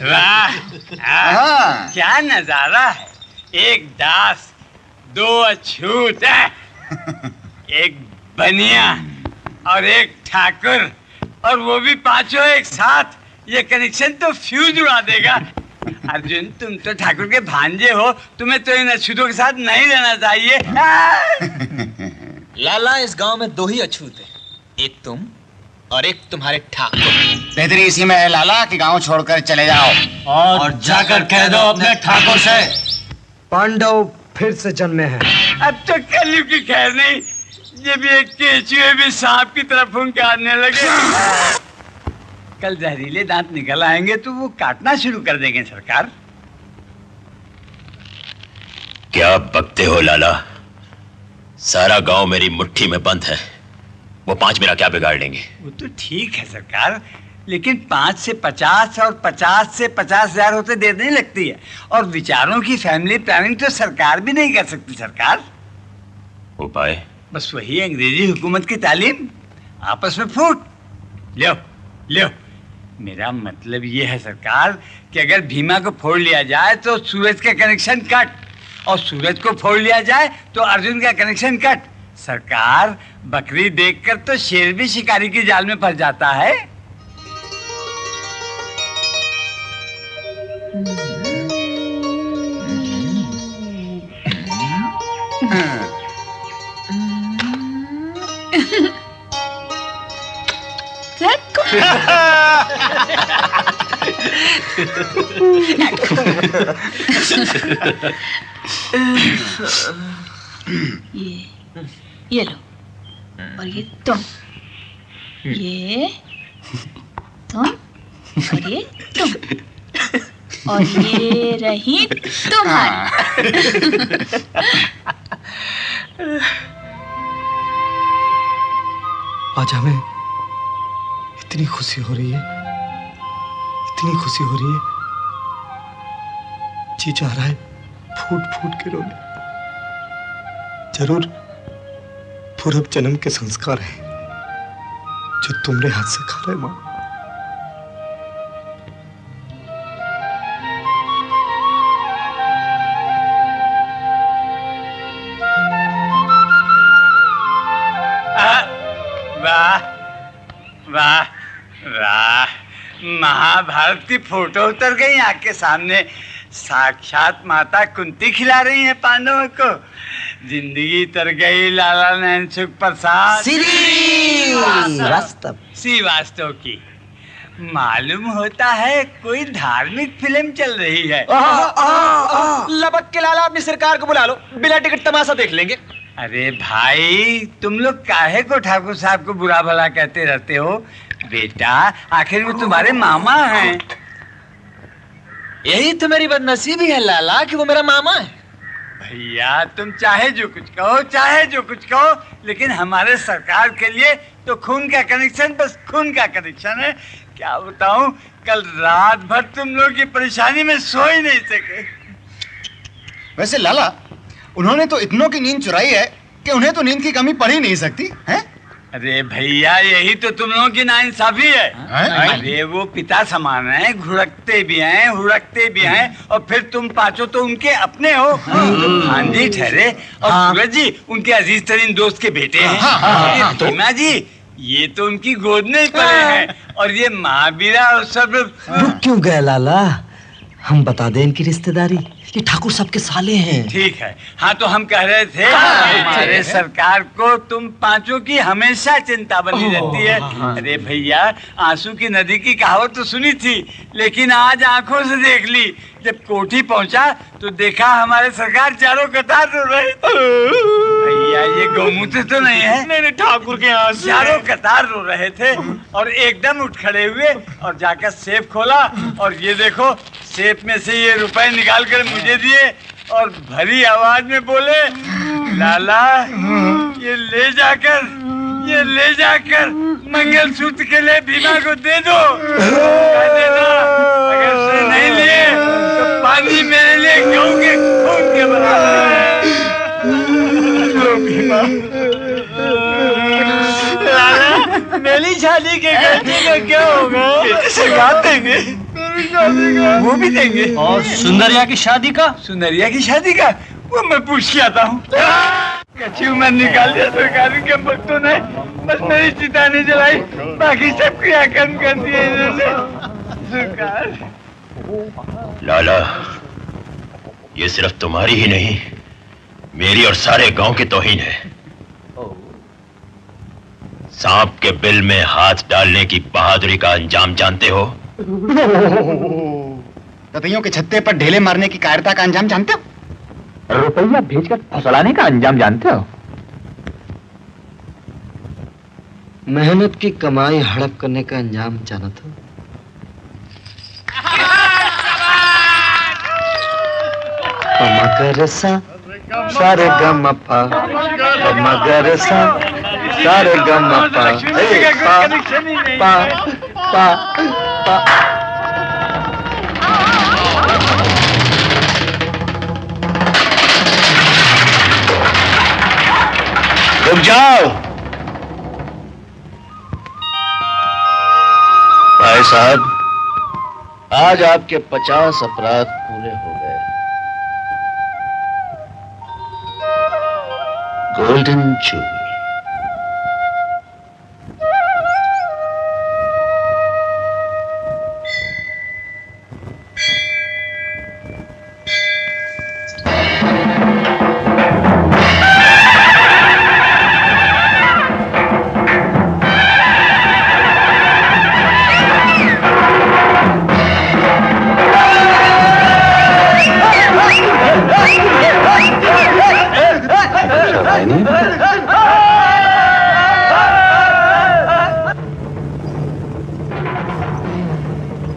वाह, क्या नजारा है। एक दास, दो अछूत, एक बनिया और एक ठाकुर, और वो भी पांचों एक साथ। ये कनेक्शन तो फ्यूज उड़ा देगा। अर्जुन, तुम तो ठाकुर के भांजे हो, तुम्हें तो इन अछूतों के साथ नहीं रहना चाहिए। लाला, इस गांव में दो ही अछूत हैं, एक तुम और एक तुम्हारे ठाकुर। बेहतरी इसी में है लाला कि गांव छोड़कर चले जाओ और जाकर कह दो अपने ठाकुर से पांडव फिर से जन्मे हैं। अब तो कलयुग की खैर नहीं, जब ये केचुए भी सांप की तरफ फुंकारने लगे। कल जहरीले दांत निकल आएंगे तो वो काटना शुरू कर देंगे सरकार। क्या बकते हो लाला? सारा गांव मेरी मुट्ठी में बंद है, वो 5 मेरा क्या बिगाड़ लेंगे? वो तो ठीक है सरकार, लेकिन 5 से 50 और 50 से 50,000 होते देर नहीं लगती है। और विचारों की फैमिली प्लानिंग तो सरकार भी नहीं कर सकती सरकार। उपाय? बस वही अंग्रेजी हुकूमत की तालीम, आपस में फूट। लो लो, मेरा मतलब ये है सरकार कि अगर भीमा को फोड़ लिया जाए तो सूरज का कनेक्शन कट, और सूरज को फोड़ लिया जाए तो अर्जुन का कनेक्शन कट। सरकार, बकरी देखकर तो शेर भी शिकारी की जाल में फंस जाता है। ये लो, और ये तुम, ये तुम, और ये तुम, और ये रही तुम्हारी। आज हमें इतनी खुशी हो रही है, इतनी खुशी हो रही है, जी चाह रहा है फूट फूट के रोने। जरूर पूर्व जन्म के संस्कार हैं जो तुमने हाथ से खा रहे मां। वाह वाह वाह, महाभारत की फोटो उतर गई आंख के सामने। साक्षात माता कुंती खिला रही है पांडवों को। जिंदगी तर गई लाला नैन सुख प्रसाद श्रीवास्तव की। मालूम होता है कोई धार्मिक फिल्म चल रही है। लबक के लाला, अपनी सरकार को बुला लो, बिना टिकट तमाशा देख लेंगे। अरे भाई, तुम लोग काहे को ठाकुर साहब को बुरा भला कहते रहते हो? बेटा, आखिर वो तुम्हारे मामा हैं। यही तो मेरी बदनसीबी है लाला कि वो मेरा मामा है। भैया, तुम चाहे जो कुछ कहो, चाहे जो कुछ कहो, लेकिन हमारे सरकार के लिए तो खून का कनेक्शन, बस खून का कनेक्शन है। क्या बताऊं, कल रात भर तुम लोग की परेशानी में सो ही नहीं सके। वैसे लाला, उन्होंने तो इतनों की नींद चुराई है कि उन्हें तो नींद की कमी पड़ ही नहीं सकती है। अरे भैया, यही तो तुम लोगों की नाइंसाफी है। अरे वो पिता समान हैं, घुड़कते भी हैं, हुड़कते भी हैं, और फिर तुम पांचों तो उनके अपने हो। भांजी ठहरे, और सूरज जी उनके अजीज तरीन दोस्त के बेटे हैं। भीमा जी, ये तो उनकी गोद में ही पले हैं, और ये महावीरा और सब। रुक क्यों गए लाला? हम बता दें इनकी रिश्तेदारी, ये ठाकुर साहब के साले हैं। ठीक है। हाँ, तो हम कह रहे थे हमारे सरकार को तुम पांचों की हमेशा चिंता बनी रहती है। अरे भैया, आंसू की नदी की कहावत तो सुनी थी, लेकिन आज आंखों से देख ली। जब कोठी पहुंचा तो देखा हमारे सरकार चारों कतार रो रहे थे। भैया, ये गौमूत्र तो नहीं है? नहीं, ठाकुर के यहाँ चारों कतार रो रहे थे, और एकदम उठ खड़े हुए और जाकर सेफ खोला, और ये देखो, सेफ में से ये रुपए निकाल कर मुझे दिए, और भरी आवाज में बोले, लाला, ये ले जाकर मंगलसूत्र के लिए भीमा को दे दो। कह देना, अगर से नहीं लिए तो पानी मेरे लिए गऊ के खून के बराबर है। भीमा, लाला, मेरी शादी के खर्चे का क्या होगा? सगात देंगे, वो भी देंगे। और सुंदरिया की शादी का? सुंदरिया की शादी का वो मैं पूछ के आता हूँ। कच्ची उम्र निकाल दिया सरकारी के भक्तों ने, बस मेरी चिता नहीं जलाई, बाकी सब क्रियाकर्म कर दिए इन्होंने। सरकार लाला, ये सिर्फ तुम्हारी ही नहीं, मेरी और सारे गांव की तौहीन है। सांप के बिल में हाथ डालने की बहादुरी का अंजाम जानते हो? रतैयों के छत्ते पर ढेले मारने की कायरता का अंजाम जानते हो? रुपया भेजकर फसलाने का अंजाम जानते हो? मेहनत की कमाई हड़प करने का अंजाम जाना था। मगरसा सारे गमपा, मगरसा सारे गमपा, पा पा पा। रुक जाओ भाई साहब, आज आपके 50 अपराध पूरे हो गए। Golden jubilee.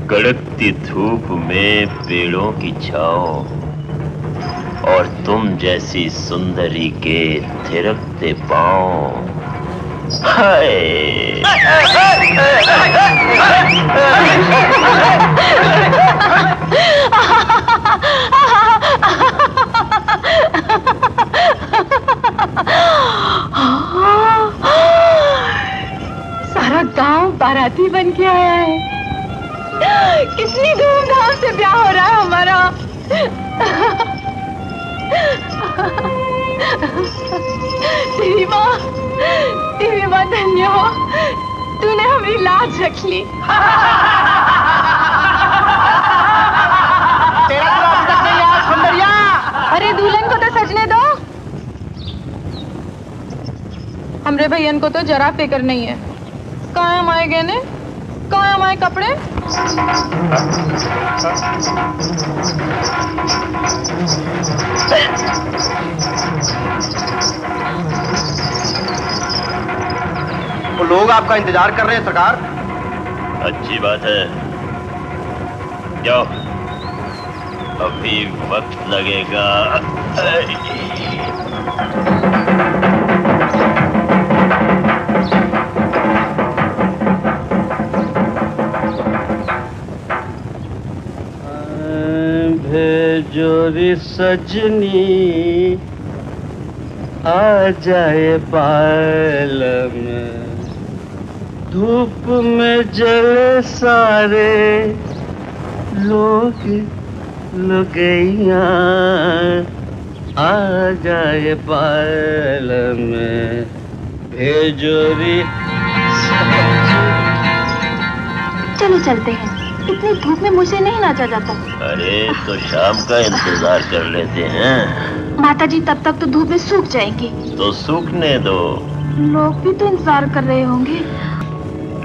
कड़कती धूप में पेड़ों की छांव और तुम जैसी सुंदरी के थिरकते पांव। हाय सारा गांव बाराती बन के आया है। कितनी धूमधाम से ब्याह हो रहा है हमारा। तेरी माँ धन्य हो, तूने हमारी लाज रख ली। अरे दुल्हन को तो सजने दो। हमरे भैयन को तो जरा फिक्र नहीं है। कहाँ है हमारे गहने, कहाँ है हमारे कपड़े? वो लोग आपका इंतजार कर रहे हैं सरकार। अच्छी बात है, जाओ, अभी वक्त लगेगा। भेजोरी सजनी आ जाए बाल में, धूप में जले सारे लोग लुगैया, आ जाए बाल में भेजोरी। चलो चलते हैं, इतनी धूप में मुझसे नहीं नाचा जाता। अरे तो शाम का इंतजार कर लेते हैं। माताजी तब तक तो धूप में सूख जाएंगी। तो सूखने दो। लोग भी तो इंतजार कर रहे होंगे।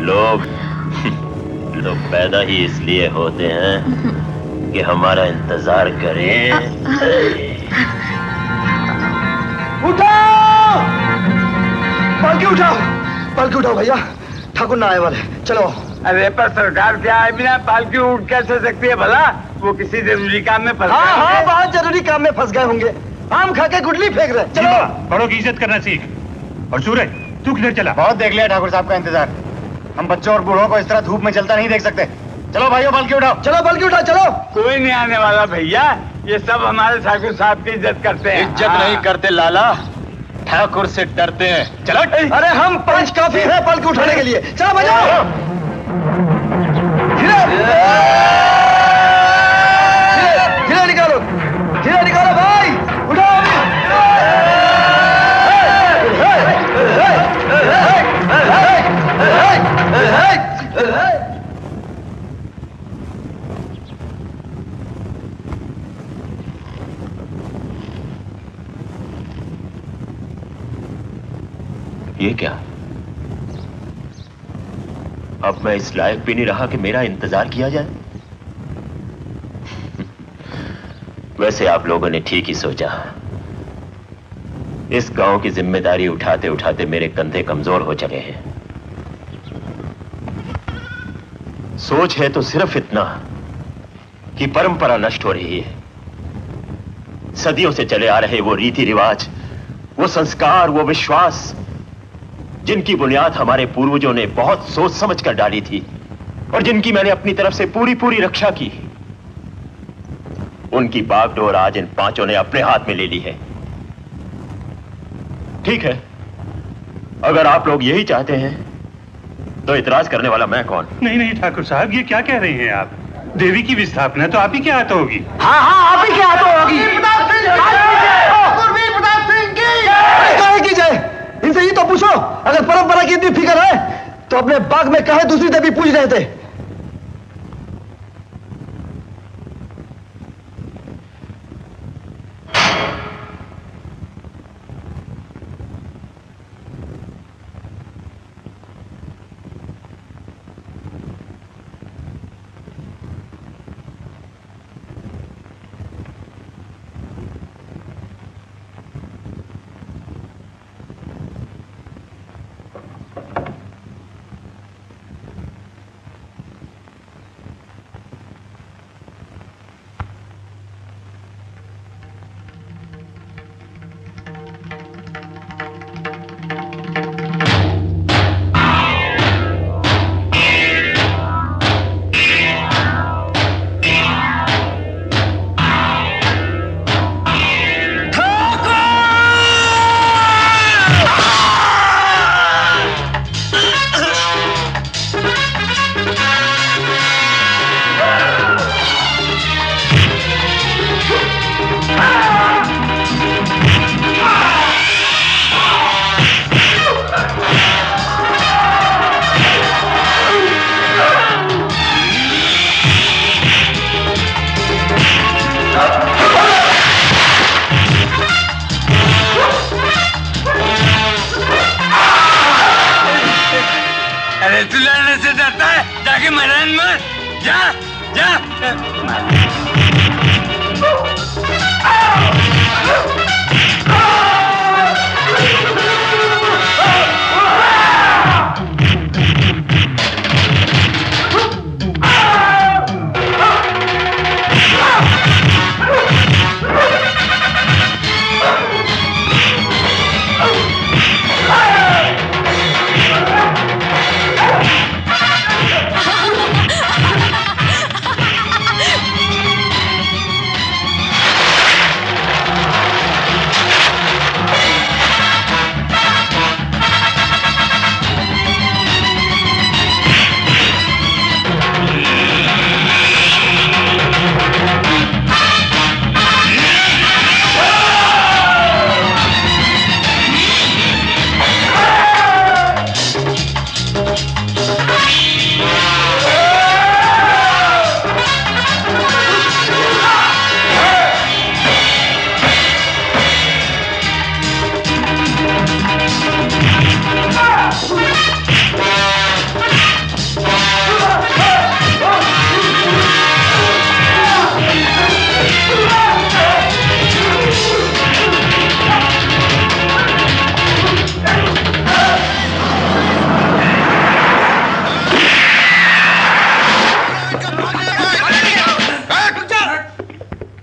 लोग पैदा ही इसलिए होते हैं कि हमारा इंतजार करें। उठाओ, पालकी उठाओ, पालकी उठाओ भैया, ठाकुर ना आए वाले। चलो। अरे पर सरकार क्या है, बिना पालकी उठ कैसे सकती है भला? वो किसी जरूरी काम में फंस गए हाँ होंगे। बहुत जरूरी काम में फंस गए होंगे। आम खा के गुडली फेंक रहे। चलो। बड़ों की इज्जत करना सीख। और सूरज, तू किधर चला? बहुत देख लिया ठाकुर साहब का इंतजार। हम बच्चों और बूढ़ों को इस तरह धूप में चलता नहीं देख सकते। चलो भाइयों, बल्कि उठाओ। चलो बल्कि उठाओ, चलो। कोई नहीं आने वाला भैया, ये सब हमारे ठाकुर साहब की इज्जत करते हैं। इज्जत नहीं करते लाला, ठाकुर से डरते हैं। चलो। अरे हम 5 काफी है पलक उठाने के लिए। चलो बजाओ। धीरे धीरे निकालो, धीरे निकालो भाई। उठाओ अभी। ये क्या? अब मैं इस लायक भी नहीं रहा कि मेरा इंतजार किया जाए। वैसे आप लोगों ने ठीक ही सोचा। इस गांव की जिम्मेदारी उठाते उठाते मेरे कंधे कमजोर हो चले हैं। सोच है तो सिर्फ इतना कि परंपरा नष्ट हो रही है। सदियों से चले आ रहे वो रीति रिवाज, वो संस्कार, वो विश्वास जिनकी बुनियाद हमारे पूर्वजों ने बहुत सोच समझ कर डाली थी और जिनकी मैंने अपनी तरफ से पूरी पूरी रक्षा की, उनकी बागडोर आज इन 5 ने अपने हाथ में ले ली है। ठीक है, अगर आप लोग यही चाहते हैं तो इतराज करने वाला मैं कौन? नहीं नहीं ठाकुर साहब, ये क्या कह रही हैं आप? देवी की विस्थापना तो आप ही के हाथों होगी। हाँ हाँ, आप ही के हाथों होगी। इनसे ही तो पूछो, अगर परंपरा की इतनी फिक्र है तो अपने बाग में काहे दूसरी देवी पूज रहे थे? जाके मैदान में जा जा।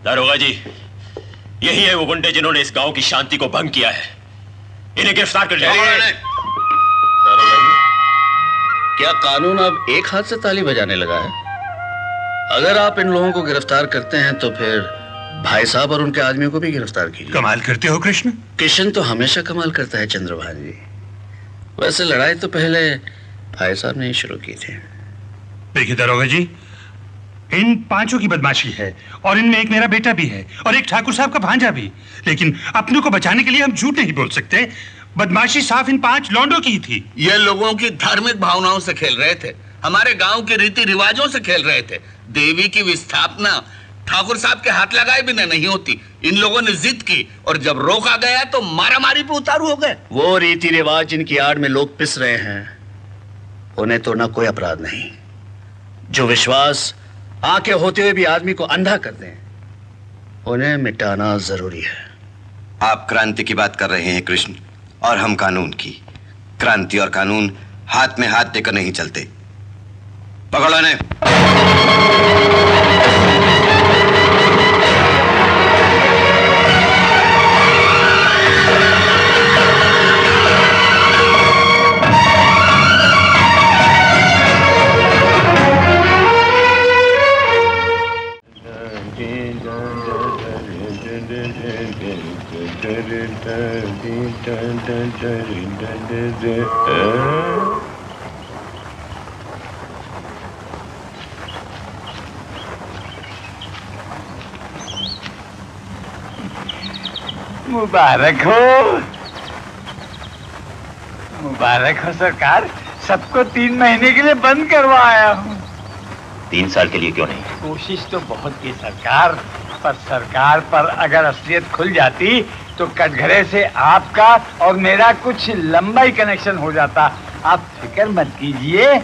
दारोगा जी, यही है वो गुंडे जिन्होंने इस गांव की शांति को भंग किया है। इन्हें गिरफ्तार कर लिया। दारोगा जी, क्या कानून अब एक हाथ से ताली बजाने लगा है? अगर आप इन लोगों को गिरफ्तार करते हैं तो फिर भाई साहब और उनके आदमियों को भी गिरफ्तार कीजिए। कमाल करते हो कृष्ण। किशन तो हमेशा कमाल करता है चंद्रभान जी। वैसे लड़ाई तो पहले भाई साहब ने ही शुरू की थी। देखिए दरोगा जी, इन पांचों की बदमाशी है और इनमें एक मेरा बेटा भी है और एक ठाकुर साहब का भांजा भी। लेकिन अपनों को बचाने के लिए हम झूठ नहीं बोल सकते। बदमाशी साफ इन 5 लौंडों की थी। ये लोगों की धार्मिक भावनाओं से खेल रहे थे, हमारे गांव के रीति रिवाजों से खेल रहे थे। देवी की विस्थापना ठाकुर साहब के हाथ लगाए बिना नहीं होती। इन लोगों ने जिद की और जब रोका गया तो मारामारी पे उतारू हो गए। वो रीति रिवाज जिनकी आड़ में लोग पिस रहे हैं, उन्हें तोड़ना कोई अपराध नहीं। जो विश्वास आंखें होते हुए भी आदमी को अंधा कर दें, उन्हें मिटाना जरूरी है। आप क्रांति की बात कर रहे हैं कृष्ण, और हम कानून की। क्रांति और कानून हाथ में हाथ देकर नहीं चलते। पकड़ो इन्हें। मुबारक हो, मुबारक हो सरकार। सबको 3 महीने के लिए बंद करवाया हूँ। 3 साल के लिए क्यों नहीं? कोशिश तो बहुत की सरकार, पर सरकार पर अगर असलियत खुल जाती तो कटघरे से आपका और मेरा कुछ लंबा ही कनेक्शन हो जाता। आप फिक्र मत कीजिए,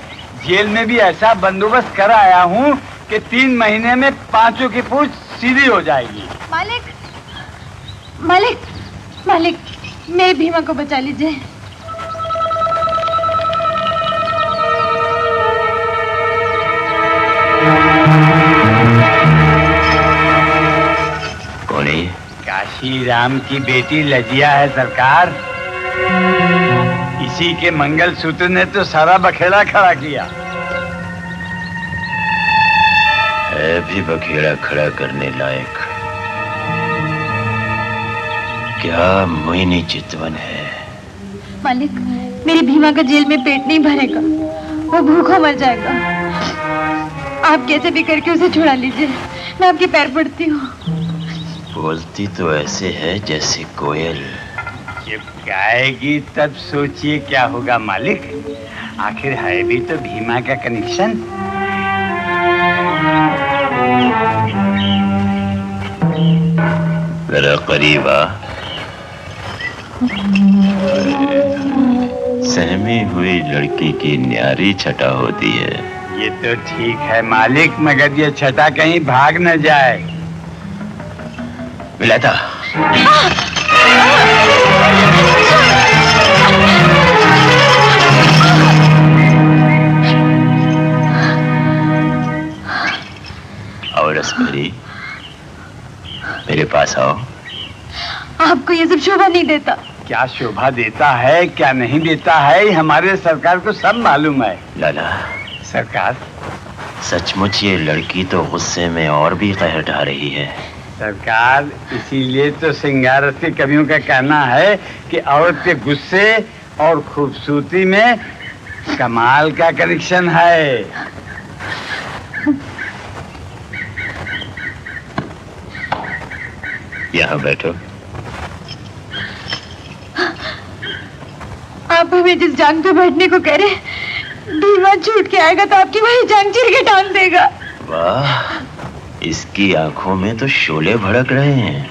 जेल में भी ऐसा बंदोबस्त कर आया हूँ कि 3 महीने में 5 की पूछ सीधी हो जाएगी। मालिक, मालिक, मालिक, मेरे भीमा को बचा लीजिए। कौन है ये? काशी राम की बेटी लजिया है सरकार। इसी के मंगलसूत्र ने तो सारा बखेड़ा खड़ा किया है। भी बखेड़ा खड़ा करने लायक क्या मोहिनी चितवन है। मालिक, मेरी भीमा का जेल में पेट नहीं भरेगा, वो भूखा मर जाएगा। आप कैसे भी करके उसे छुड़ा लीजिए, मैं आपके पैर पड़ती हूँ। बोलती तो ऐसे है जैसे कोयल। जब गाएगी तब सोचिए क्या होगा मालिक। आखिर है भी तो भीमा का कनेक्शन। जरा करीब आ। सहमी हुई लड़की की न्यारी छटा होती है। ये तो ठीक है मालिक, मगर ये छटा कहीं भाग न जाए। मिलाता और रसभरी, मेरे पास आओ। आपको ये सब शोभा नहीं देता। क्या शोभा देता है क्या नहीं देता है, हमारे सरकार को सब मालूम है। लाला सरकार, सचमुच ये लड़की तो गुस्से में और भी कहर ढा रही है। सरकार, इसीलिए तो सिंगारती कवियों का कहना है कि औरत के गुस्से और खूबसूरती में कमाल का कनेक्शन है। यहाँ बैठो। आप हमें जिस जांग पे बैठने को कह रहे, भीमा छूट के आएगा तो आपकी वही जांग चीर के टांग देगा। वाह, इसकी आंखों में तो शोले भड़क रहे हैं।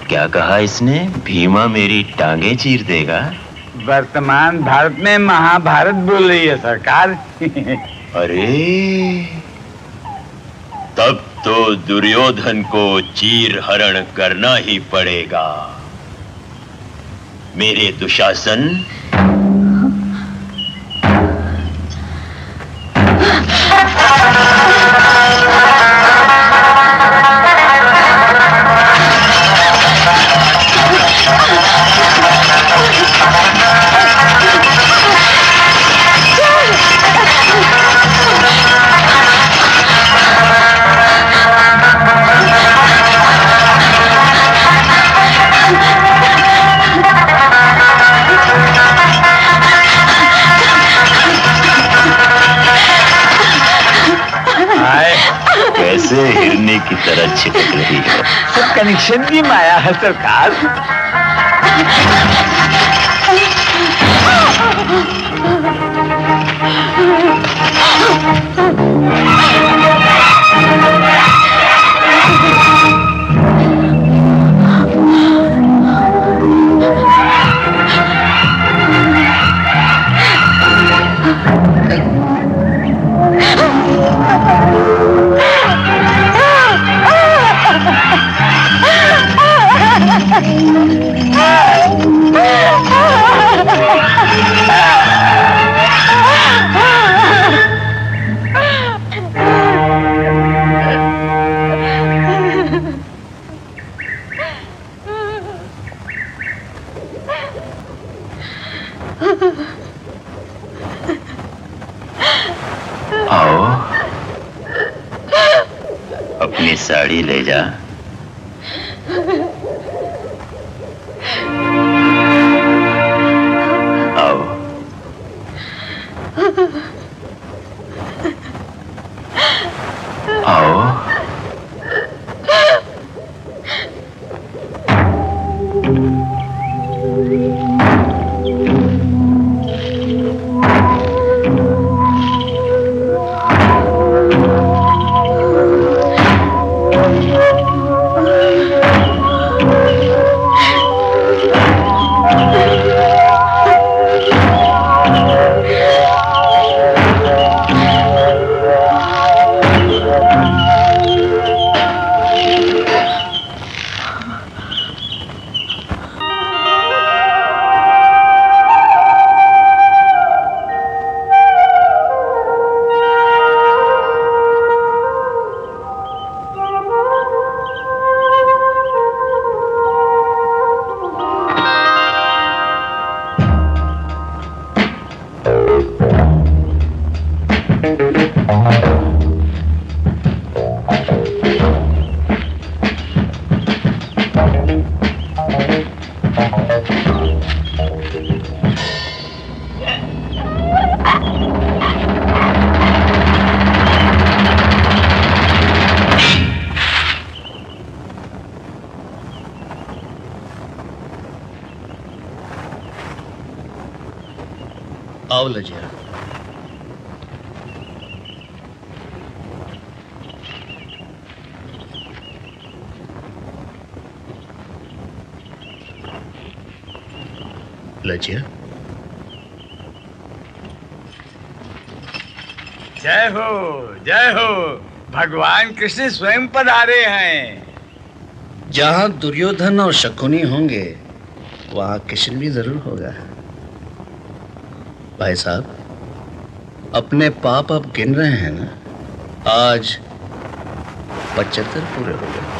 क्या कहा इसने? भीमा मेरी टांगे चीर देगा? वर्तमान भारत में महाभारत बोल रही है सरकार। अरे, तब तो दुर्योधन को चीर हरण करना ही पड़ेगा। मेरे दुशासन, की तरह छिटक रही हो। तो कनेक्शन की माया है सरकार। आओ, अपनी साड़ी ले जा। आओ। आओ। आओ लजिया। लजिया, जय हो, जय हो। भगवान कृष्ण स्वयं पधारे हैं। जहां दुर्योधन और शकुनी होंगे वहां कृष्ण भी जरूर होगा। भाई साहब, अपने पाप अब गिन रहे हैं ना? आज 75 पूरे हो गए।